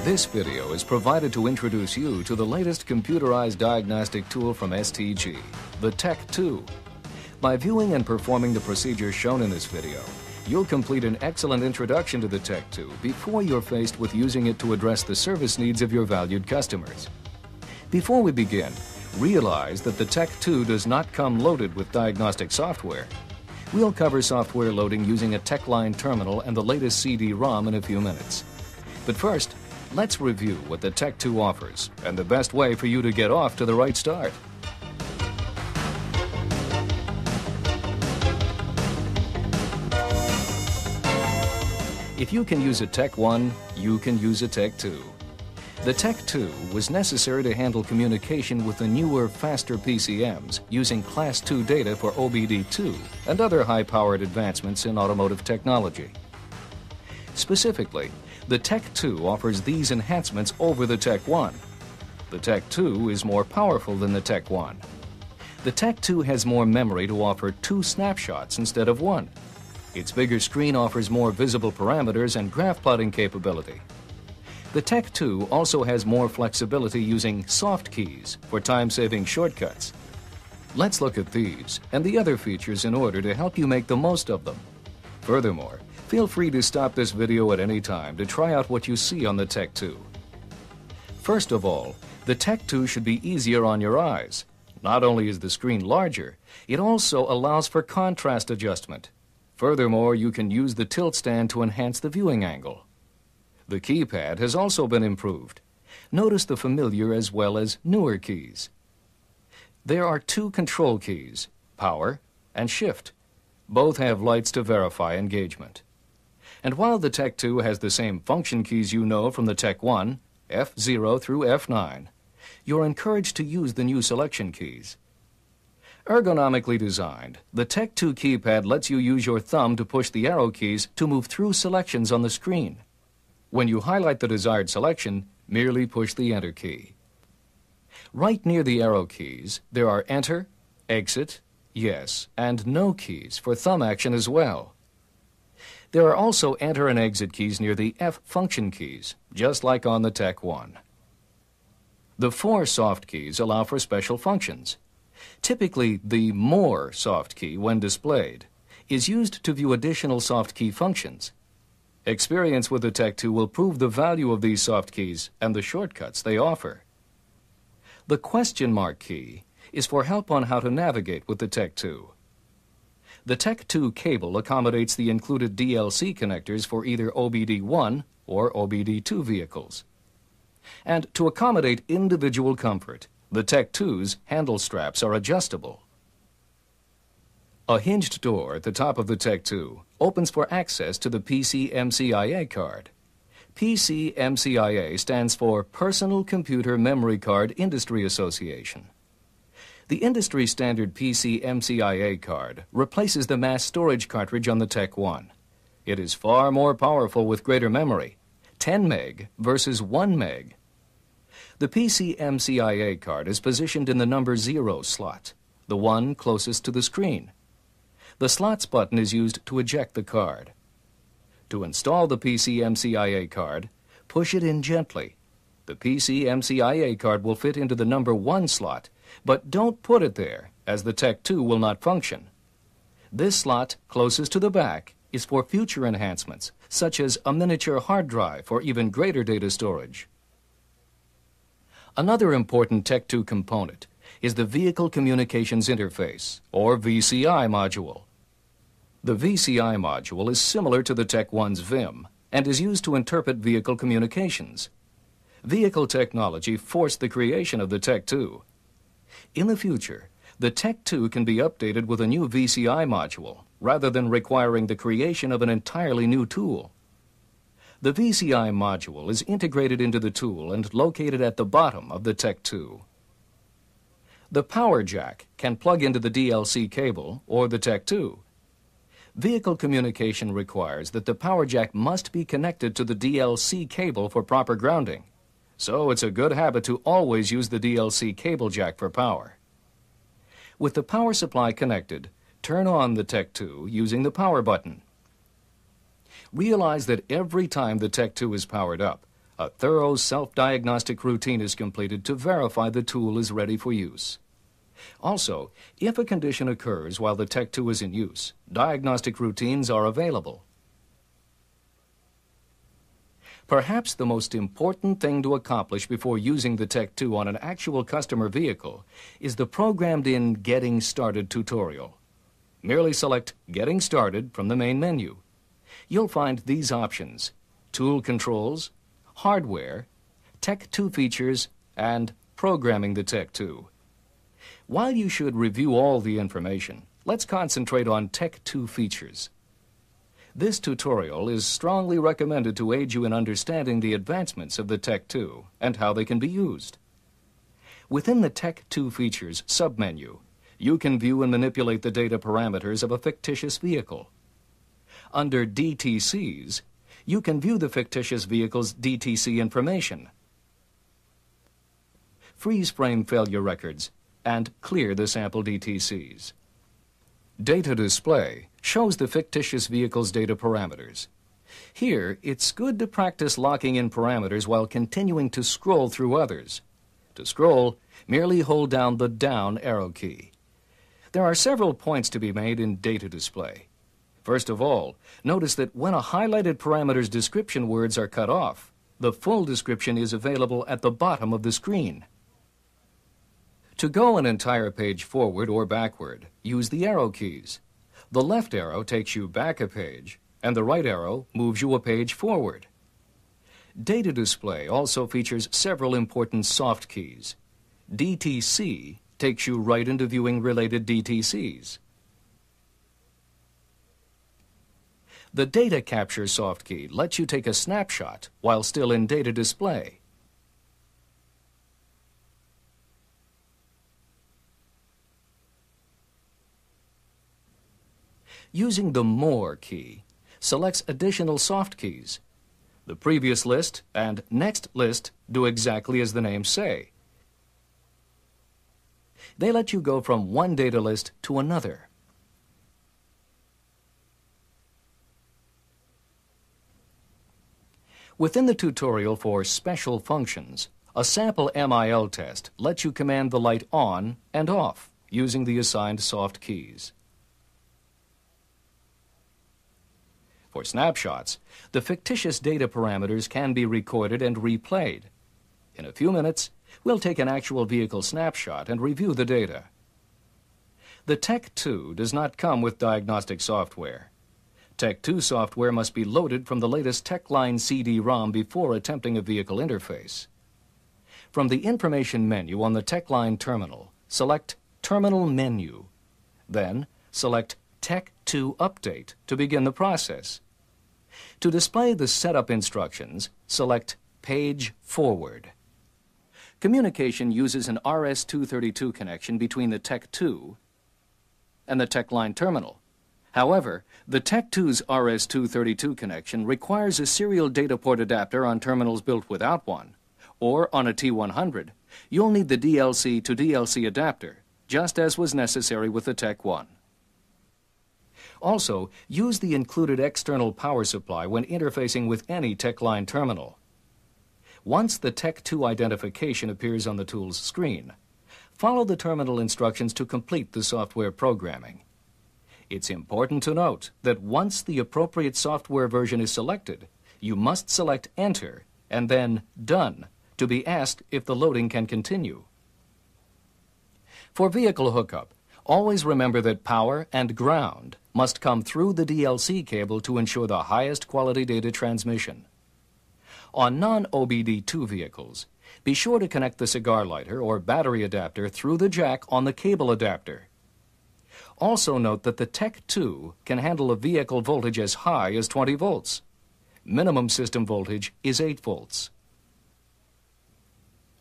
This video is provided to introduce you to the latest computerized diagnostic tool from STG, the TEC2. By viewing and performing the procedures shown in this video, you'll complete an excellent introduction to the TEC2 before you're faced with using it to address the service needs of your valued customers. Before we begin, realize that the TEC2 does not come loaded with diagnostic software. We'll cover software loading using a TechLine terminal and the latest CD-ROM in a few minutes. But first, let's review what the TEC2 offers and the best way for you to get off to the right start. If you can use a TEC1, you can use a TEC2. The TEC2 was necessary to handle communication with the newer, faster PCMs using Class II data for OBD2 and other high-powered advancements in automotive technology. Specifically, the TEC2 offers these enhancements over the TEC1. The TEC2 is more powerful than the TEC1. The TEC2 has more memory to offer 2 snapshots instead of 1. Its bigger screen offers more visible parameters and graph plotting capability. The TEC2 also has more flexibility using soft keys for time-saving shortcuts. Let's look at these and the other features in order to help you make the most of them. Furthermore, feel free to stop this video at any time to try out what you see on the TEC2. First of all, the TEC2 should be easier on your eyes. Not only is the screen larger, it also allows for contrast adjustment. Furthermore, you can use the tilt stand to enhance the viewing angle. The keypad has also been improved. Notice the familiar as well as newer keys. There are 2 control keys, power and shift. Both have lights to verify engagement. And while the TEC2 has the same function keys you know from the TEC1, F0 through F9, you're encouraged to use the new selection keys. Ergonomically designed, the TEC2 keypad lets you use your thumb to push the arrow keys to move through selections on the screen. When you highlight the desired selection, merely push the Enter key. Right near the arrow keys, there are Enter, Exit, Yes, and No keys for thumb action as well. There are also Enter and Exit keys near the F function keys, just like on the TEC1. The 4 soft keys allow for special functions. Typically, the More soft key, when displayed, is used to view additional soft key functions. Experience with the TEC2 will prove the value of these soft keys and the shortcuts they offer. The question mark key is for help on how to navigate with the TEC2. The TEC2 cable accommodates the included DLC connectors for either OBD1 or OBD2 vehicles. And to accommodate individual comfort, the TEC2's handle straps are adjustable. A hinged door at the top of the TEC2 opens for access to the PCMCIA card. PCMCIA stands for Personal Computer Memory Card Industry Association. The industry standard PCMCIA card replaces the mass storage cartridge on the TEC1. It is far more powerful with greater memory, 10 meg versus 1 meg. The PCMCIA card is positioned in the number 0 slot, the one closest to the screen. The slots button is used to eject the card. To install the PCMCIA card, push it in gently. The PCMCIA card will fit into the number 1 slot, but don't put it there, as the TEC2 will not function. This slot, closest to the back, is for future enhancements, such as a miniature hard drive for even greater data storage. Another important TEC2 component is the Vehicle Communications Interface, or VCI module. The VCI module is similar to the TEC1's VIM and is used to interpret vehicle communications. Vehicle technology forced the creation of the TEC2. In the future, the TEC2 can be updated with a new VCI module rather than requiring the creation of an entirely new tool. The VCI module is integrated into the tool and located at the bottom of the TEC2. The power jack can plug into the DLC cable or the TEC2. Vehicle communication requires that the power jack must be connected to the DLC cable for proper grounding, so it's a good habit to always use the DLC cable jack for power. With the power supply connected, turn on the TEC2 using the power button. Realize that every time the TEC2 is powered up, A thorough self-diagnostic routine is completed to verify the tool is ready for use. Also, if a condition occurs while the TEC 2 is in use, diagnostic routines are available. Perhaps the most important thing to accomplish before using the TEC 2 on an actual customer vehicle is the programmed-in Getting Started tutorial. Merely select Getting Started from the main menu. You'll find these options: Tool Controls, Hardware, TEC 2 Features, and Programming the TEC 2. While you should review all the information, let's concentrate on TEC 2 Features. This tutorial is strongly recommended to aid you in understanding the advancements of the TEC 2 and how they can be used. Within the TEC 2 Features submenu, you can view and manipulate the data parameters of a fictitious vehicle. Under DTCs, you can view the fictitious vehicle's DTC information, freeze frame failure records, and clear the sample DTCs. Data Display shows the fictitious vehicle's data parameters. Here, it's good to practice locking in parameters while continuing to scroll through others. To scroll, merely hold down the down arrow key. There are several points to be made in Data Display. First of all, notice that when a highlighted parameter's description words are cut off, the full description is available at the bottom of the screen. To go an entire page forward or backward, use the arrow keys. The left arrow takes you back a page, and the right arrow moves you a page forward. Data Display also features several important soft keys. DTC takes you right into viewing related DTCs. The Data Capture soft key lets you take a snapshot while still in Data Display. Using the More key selects additional soft keys. The previous list and next list do exactly as the names say. They let you go from one data list to another. Within the tutorial for Special Functions, a sample MIL test lets you command the light on and off using the assigned soft keys. For snapshots, the fictitious data parameters can be recorded and replayed. In a few minutes, we'll take an actual vehicle snapshot and review the data. The TEC 2 does not come with diagnostic software. TEC 2 software must be loaded from the latest TechLine CD-ROM before attempting a vehicle interface. From the information menu on the TechLine terminal, select Terminal Menu. Then, select TEC 2 Update to begin the process. To display the setup instructions, select Page Forward. Communication uses an RS-232 connection between the TEC 2 and the TechLine terminal. However, the TEC 2's RS-232 connection requires a serial data port adapter on terminals built without one, or on a T100, you'll need the DLC to DLC adapter, just as was necessary with the TEC 1. Also, use the included external power supply when interfacing with any TechLine terminal. Once the TEC 2 identification appears on the tool's screen, follow the terminal instructions to complete the software programming. It's important to note that once the appropriate software version is selected, you must select Enter and then Done to be asked if the loading can continue. For vehicle hookup, always remember that power and ground must come through the DLC cable to ensure the highest quality data transmission. On non-OBD2 vehicles, be sure to connect the cigar lighter or battery adapter through the jack on the cable adapter. Also note that the TEC 2 can handle a vehicle voltage as high as 20 volts. Minimum system voltage is 8 volts.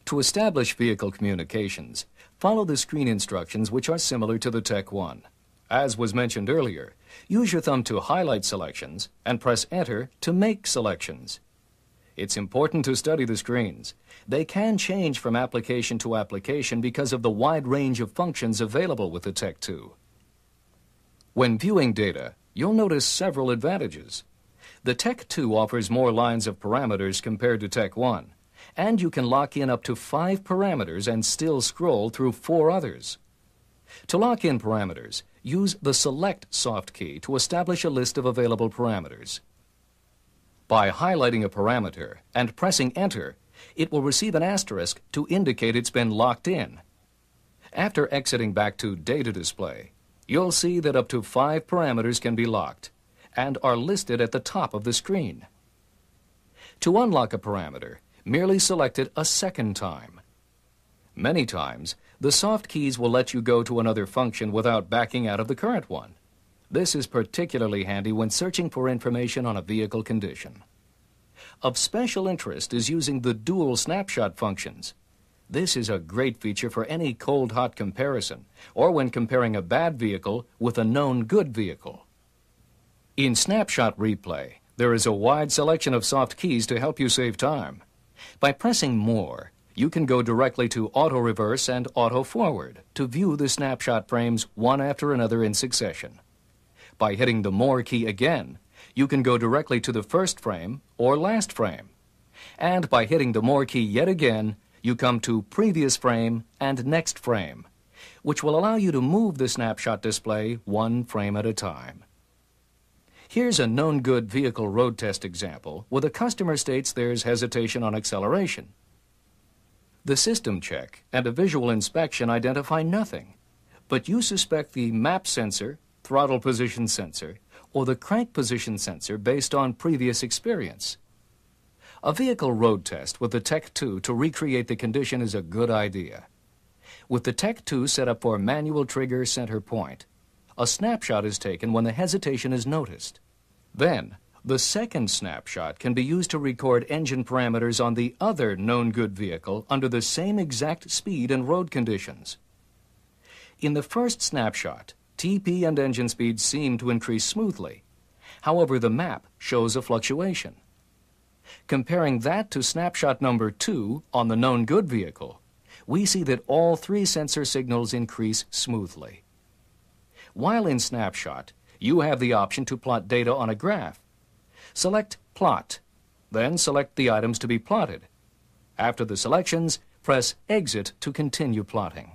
To establish vehicle communications, follow the screen instructions which are similar to the TEC 1. As was mentioned earlier, use your thumb to highlight selections and press Enter to make selections. It's important to study the screens. They can change from application to application because of the wide range of functions available with the TEC 2. When viewing data, you'll notice several advantages. The Tech 2 offers more lines of parameters compared to Tech 1, and you can lock in up to 5 parameters and still scroll through 4 others. To lock in parameters, use the Select soft key to establish a list of available parameters. By highlighting a parameter and pressing Enter, it will receive an asterisk to indicate it's been locked in. After exiting back to Data Display, you'll see that up to 5 parameters can be locked and are listed at the top of the screen. To unlock a parameter, merely select it a second time. Many times, the soft keys will let you go to another function without backing out of the current one. This is particularly handy when searching for information on a vehicle condition. Of special interest is using the dual snapshot functions. This is a great feature for any cold-hot comparison, or when comparing a bad vehicle with a known good vehicle. In Snapshot Replay, there is a wide selection of soft keys to help you save time. By pressing More, you can go directly to Auto Reverse and Auto Forward to view the snapshot frames one after another in succession. By hitting the More key again, you can go directly to the first frame or last frame. And by hitting the More key yet again, you come to Previous Frame and Next Frame, which will allow you to move the snapshot display one frame at a time. Here's a known good vehicle road test example where the customer states there's hesitation on acceleration. The system check and a visual inspection identify nothing, but you suspect the map sensor, throttle position sensor, or the crank position sensor based on previous experience. A vehicle road test with the Tech 2 to recreate the condition is a good idea. With the Tech 2 set up for manual trigger center point, a snapshot is taken when the hesitation is noticed. Then, the second snapshot can be used to record engine parameters on the other known good vehicle under the same exact speed and road conditions. In the first snapshot, TP and engine speed seem to increase smoothly. However, the map shows a fluctuation. Comparing that to snapshot number 2 on the known good vehicle, we see that all 3 sensor signals increase smoothly. While in Snapshot, you have the option to plot data on a graph. Select Plot, then select the items to be plotted. After the selections, press Exit to continue plotting.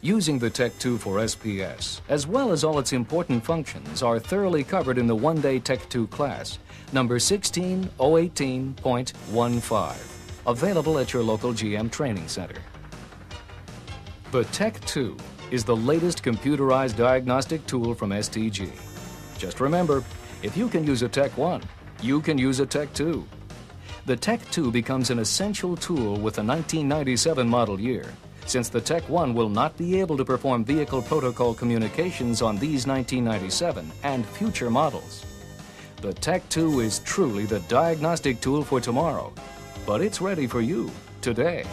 Using the Tech 2 for SPS, as well as all its important functions, are thoroughly covered in the one-day Tech 2 class, number 16018.15, available at your local GM Training Center. The Tech 2 is the latest computerized diagnostic tool from STG. Just remember, if you can use a Tech 1, you can use a Tech 2. The Tech 2 becomes an essential tool with the 1997 model year, since the Tech 1 will not be able to perform vehicle protocol communications on these 1997 and future models. The Tech 2 is truly the diagnostic tool for tomorrow, but it's ready for you today.